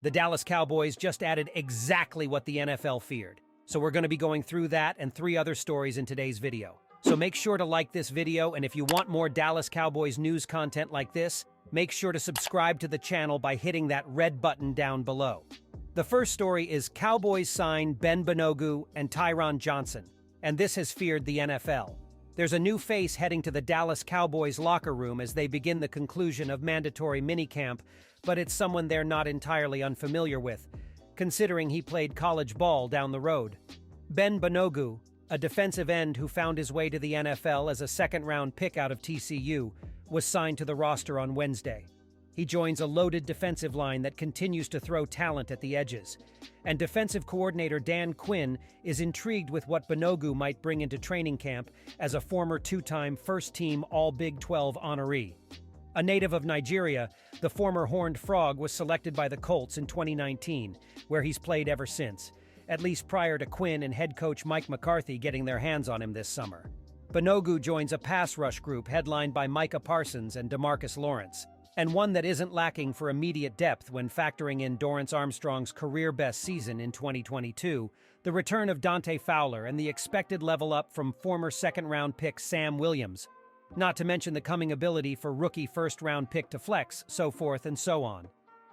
The Dallas Cowboys just added exactly what the NFL feared. So we're going to be going through that and 3 other stories in today's video. So make sure to like this video, and if you want more Dallas Cowboys news content like this, make sure to subscribe to the channel by hitting that red button down below. The first story is Cowboys sign Ben Banogu and Tyron Johnson, and this has feared the NFL. There's a new face heading to the Dallas Cowboys locker room as they begin the conclusion of mandatory minicamp, but it's someone they're not entirely unfamiliar with, considering he played college ball down the road. Ben Banogu, a defensive end who found his way to the NFL as a second-round pick out of TCU, was signed to the roster on Wednesday. He joins a loaded defensive line that continues to throw talent at the edges, and defensive coordinator Dan Quinn is intrigued with what Banogu might bring into training camp as a former 2-time first-team All-Big 12 honoree. A native of Nigeria, the former Horned Frog was selected by the Colts in 2019, where he's played ever since, at least prior to Quinn and head coach Mike McCarthy getting their hands on him this summer. Banogu joins a pass rush group headlined by Micah Parsons and DeMarcus Lawrence, and one that isn't lacking for immediate depth when factoring in Dorrance Armstrong's career-best season in 2022, the return of Dante Fowler, and the expected level-up from former second-round pick Sam Williams, not to mention the coming ability for rookie first-round pick to flex, so forth and so on.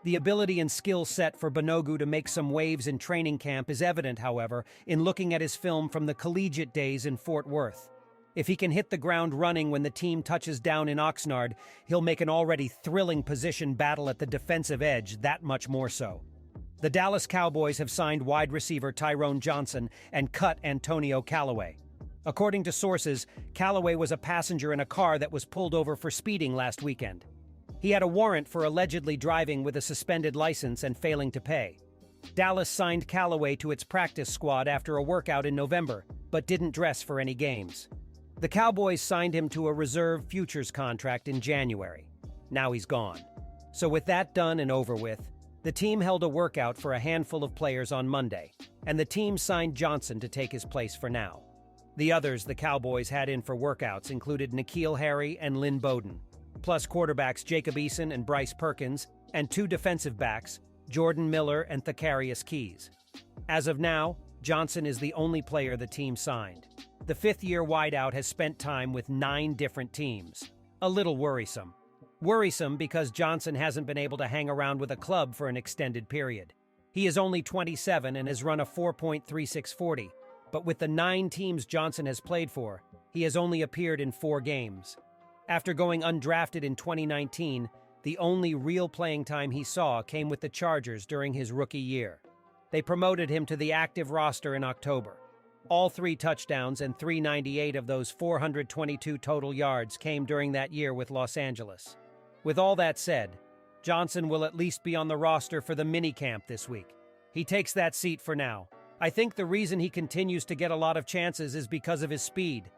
The ability and skill set for Banogu to make some waves in training camp is evident, however, in looking at his film from the collegiate days in Fort Worth. If he can hit the ground running when the team touches down in Oxnard, he'll make an already thrilling position battle at the defensive edge that much more so. The Dallas Cowboys have signed wide receiver Tyron Johnson and cut Antonio Callaway. According to sources, Callaway was a passenger in a car that was pulled over for speeding last weekend. He had a warrant for allegedly driving with a suspended license and failing to pay. Dallas signed Callaway to its practice squad after a workout in November, but didn't dress for any games. The Cowboys signed him to a reserve futures contract in January. Now he's gone. So with that done and over with, the team held a workout for a handful of players on Monday, and the team signed Johnson to take his place for now. The others the Cowboys had in for workouts included N'Keal Harry and Lynn Bowden, plus quarterbacks Jacob Eason and Bryce Perkins, and 2 defensive backs, Jordan Miller and Thakarius Keys. As of now, Johnson is the only player the team signed. The 5th-year wideout has spent time with 9 different teams. A little worrisome. Worrisome because Johnson hasn't been able to hang around with a club for an extended period. He is only 27 and has run a 4.3640, but with the 9 teams Johnson has played for, he has only appeared in 4 games. After going undrafted in 2019, the only real playing time he saw came with the Chargers during his rookie year. They promoted him to the active roster in October. All 3 touchdowns and 398 of those 422 total yards came during that year with Los Angeles. With all that said, Johnson will at least be on the roster for the minicamp this week. He takes that seat for now. I think the reason he continues to get a lot of chances is because of his speed.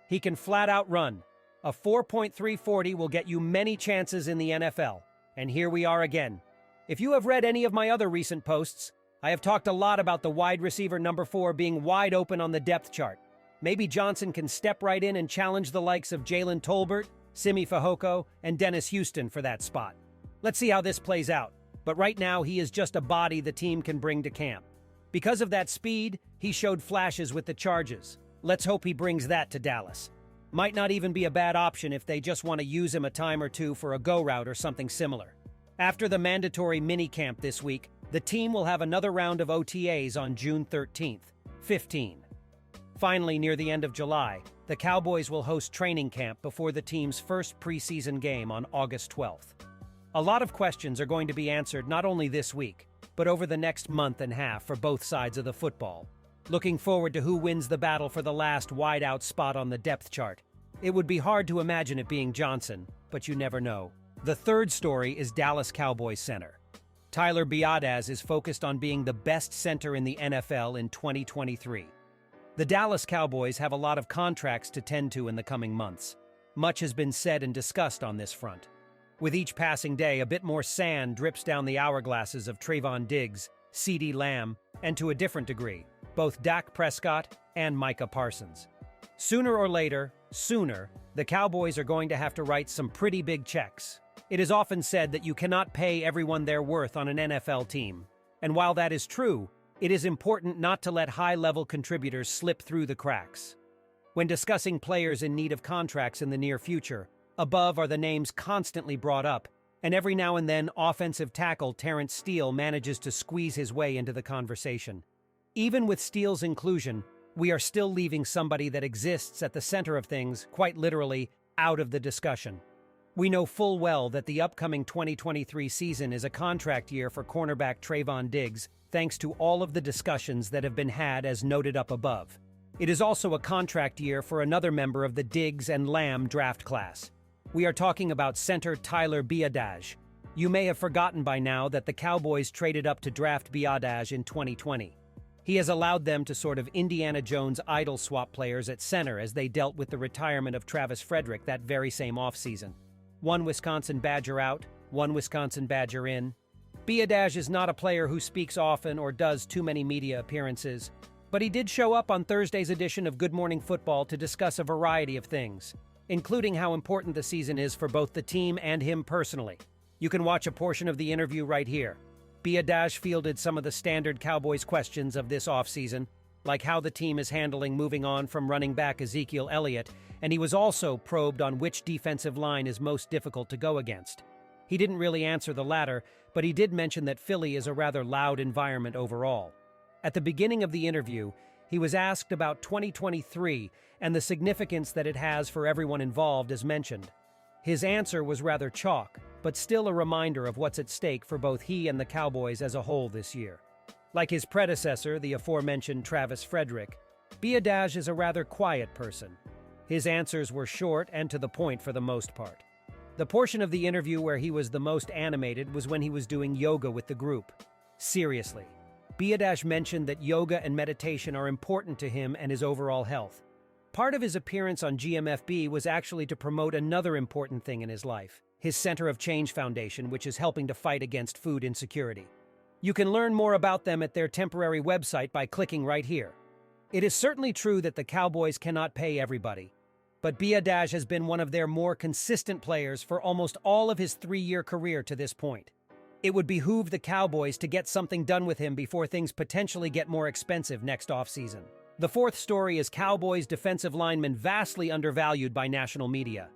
He can flat out run. A 4.340 will get you many chances in the NFL. And here we are again. If you have read any of my other recent posts, I have talked a lot about the wide receiver number 4 being wide open on the depth chart. Maybe Johnson can step right in and challenge the likes of Jalen Tolbert, Simi Fehoko, and Dennis Houston for that spot. Let's see how this plays out, but right now he is just a body the team can bring to camp. Because of that speed, he showed flashes with the Chargers. Let's hope he brings that to Dallas. Might not even be a bad option if they just want to use him a time or two for a go route or something similar. After the mandatory minicamp this week, the team will have another round of OTAs on June 13th, 15. Finally, near the end of July, the Cowboys will host training camp before the team's first preseason game on August 12th. A lot of questions are going to be answered not only this week, but over the next month and a half for both sides of the football. Looking forward to who wins the battle for the last wideout spot on the depth chart. It would be hard to imagine it being Johnson, but you never know. The third story is Dallas Cowboys center. Tyler Biadasz is focused on being the best center in the NFL in 2023. The Dallas Cowboys have a lot of contracts to tend to in the coming months. Much has been said and discussed on this front. With each passing day, a bit more sand drips down the hourglasses of Trayvon Diggs, CeeDee Lamb, and to a different degree, both Dak Prescott and Micah Parsons. Sooner or later, the Cowboys are going to have to write some pretty big checks. It is often said that you cannot pay everyone their worth on an NFL team. And while that is true, it is important not to let high-level contributors slip through the cracks. When discussing players in need of contracts in the near future, above are the names constantly brought up, and every now and then offensive tackle Terrence Steele manages to squeeze his way into the conversation. Even with Steele's inclusion, we are still leaving somebody that exists at the center of things, quite literally, out of the discussion. We know full well that the upcoming 2023 season is a contract year for cornerback Trayvon Diggs, thanks to all of the discussions that have been had as noted up above. It is also a contract year for another member of the Diggs and Lamb draft class. We are talking about center Tyler Biadasz. You may have forgotten by now that the Cowboys traded up to draft Biadasz in 2020. He has allowed them to sort of Indiana Jones idol swap players at center as they dealt with the retirement of Travis Frederick that very same offseason. One Wisconsin Badger out, one Wisconsin Badger in. Biadasz is not a player who speaks often or does too many media appearances, but he did show up on Thursday's edition of Good Morning Football to discuss a variety of things, including how important the season is for both the team and him personally. You can watch a portion of the interview right here. Biadasz fielded some of the standard Cowboys questions of this offseason, like how the team is handling moving on from running back Ezekiel Elliott, and he was also probed on which defensive line is most difficult to go against. He didn't really answer the latter, but he did mention that Philly is a rather loud environment overall. At the beginning of the interview, he was asked about 2023 and the significance that it has for everyone involved as mentioned. His answer was rather chalk, but still a reminder of what's at stake for both he and the Cowboys as a whole this year. Like his predecessor, the aforementioned Travis Frederick, Biadasz is a rather quiet person. His answers were short and to the point for the most part. The portion of the interview where he was the most animated was when he was doing yoga with the group. Seriously, Biadasz mentioned that yoga and meditation are important to him and his overall health. Part of his appearance on GMFB was actually to promote another important thing in his life, his Center of Change Foundation, which is helping to fight against food insecurity. You can learn more about them at their temporary website by clicking right here. It is certainly true that the Cowboys cannot pay everybody, but Biadasz has been one of their more consistent players for almost all of his 3-year career to this point. It would behoove the Cowboys to get something done with him before things potentially get more expensive next offseason. The fourth story is Cowboys defensive linemen vastly undervalued by national media.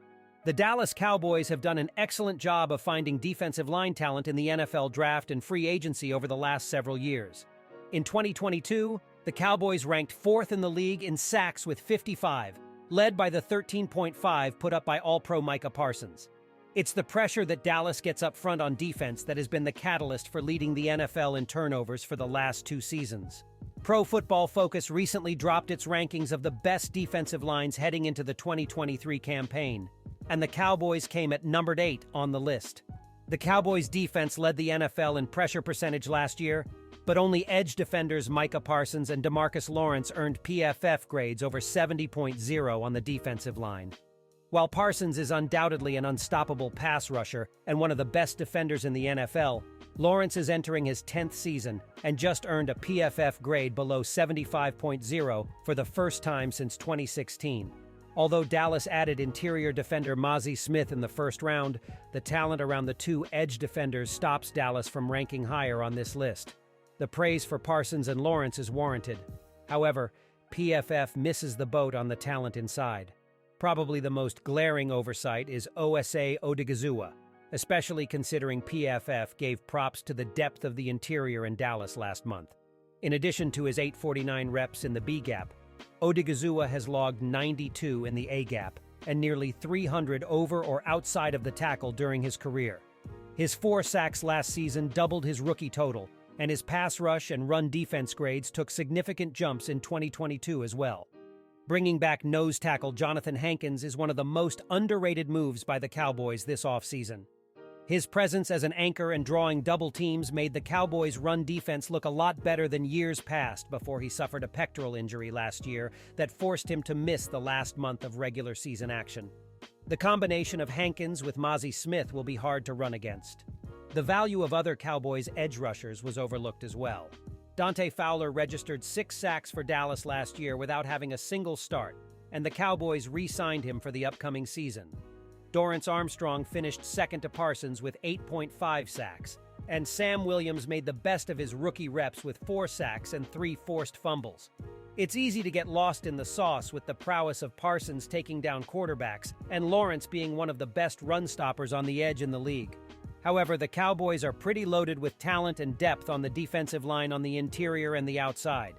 The Dallas Cowboys have done an excellent job of finding defensive line talent in the NFL draft and free agency over the last several years. In 2022, the Cowboys ranked 4th in the league in sacks with 55, led by the 13.5 put up by All-Pro Micah Parsons. It's the pressure that Dallas gets up front on defense that has been the catalyst for leading the NFL in turnovers for the last 2 seasons. Pro Football Focus recently dropped its rankings of the best defensive lines heading into the 2023 campaign, and the Cowboys came at numbered 8 on the list. The Cowboys' defense led the NFL in pressure percentage last year, but only edge defenders Micah Parsons and DeMarcus Lawrence earned PFF grades over 70.0 on the defensive line. While Parsons is undoubtedly an unstoppable pass rusher and one of the best defenders in the NFL, Lawrence is entering his 10th season and just earned a PFF grade below 75.0 for the first time since 2016. Although Dallas added interior defender Mazi Smith in the first round, the talent around the 2 edge defenders stops Dallas from ranking higher on this list. The praise for Parsons and Lawrence is warranted. However, PFF misses the boat on the talent inside. Probably the most glaring oversight is Osa Odighizuwa, especially considering PFF gave props to the depth of the interior in Dallas last month. In addition to his 849 reps in the B-gap, Odighizuwa has logged 92 in the A-gap and nearly 300 over or outside of the tackle during his career. His 4 sacks last season doubled his rookie total, and his pass rush and run defense grades took significant jumps in 2022 as well. Bringing back nose tackle Jonathan Hankins is one of the most underrated moves by the Cowboys this offseason. His presence as an anchor and drawing double teams made the Cowboys' run defense look a lot better than years past before he suffered a pectoral injury last year that forced him to miss the last month of regular season action. The combination of Hankins with Mazi Smith will be hard to run against. The value of other Cowboys' edge rushers was overlooked as well. Dante Fowler registered 6 sacks for Dallas last year without having a single start, and the Cowboys re-signed him for the upcoming season. Dorrance Armstrong finished second to Parsons with 8.5 sacks, and Sam Williams made the best of his rookie reps with 4 sacks and 3 forced fumbles. It's easy to get lost in the sauce with the prowess of Parsons taking down quarterbacks and Lawrence being one of the best run stoppers on the edge in the league. However, the Cowboys are pretty loaded with talent and depth on the defensive line on the interior and the outside.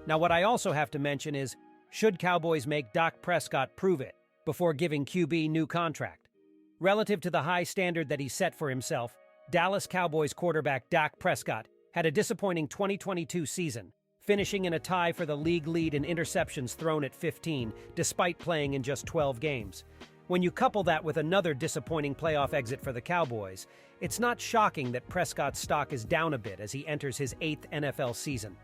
Now, what I also have to mention is, should Cowboys make Dak Prescott prove it before giving QB new contract? Relative to the high standard that he set for himself, Dallas Cowboys quarterback Dak Prescott had a disappointing 2022 season, finishing in a tie for the league lead in interceptions thrown at 15, despite playing in just 12 games. When you couple that with another disappointing playoff exit for the Cowboys, it's not shocking that Prescott's stock is down a bit as he enters his 8th NFL season.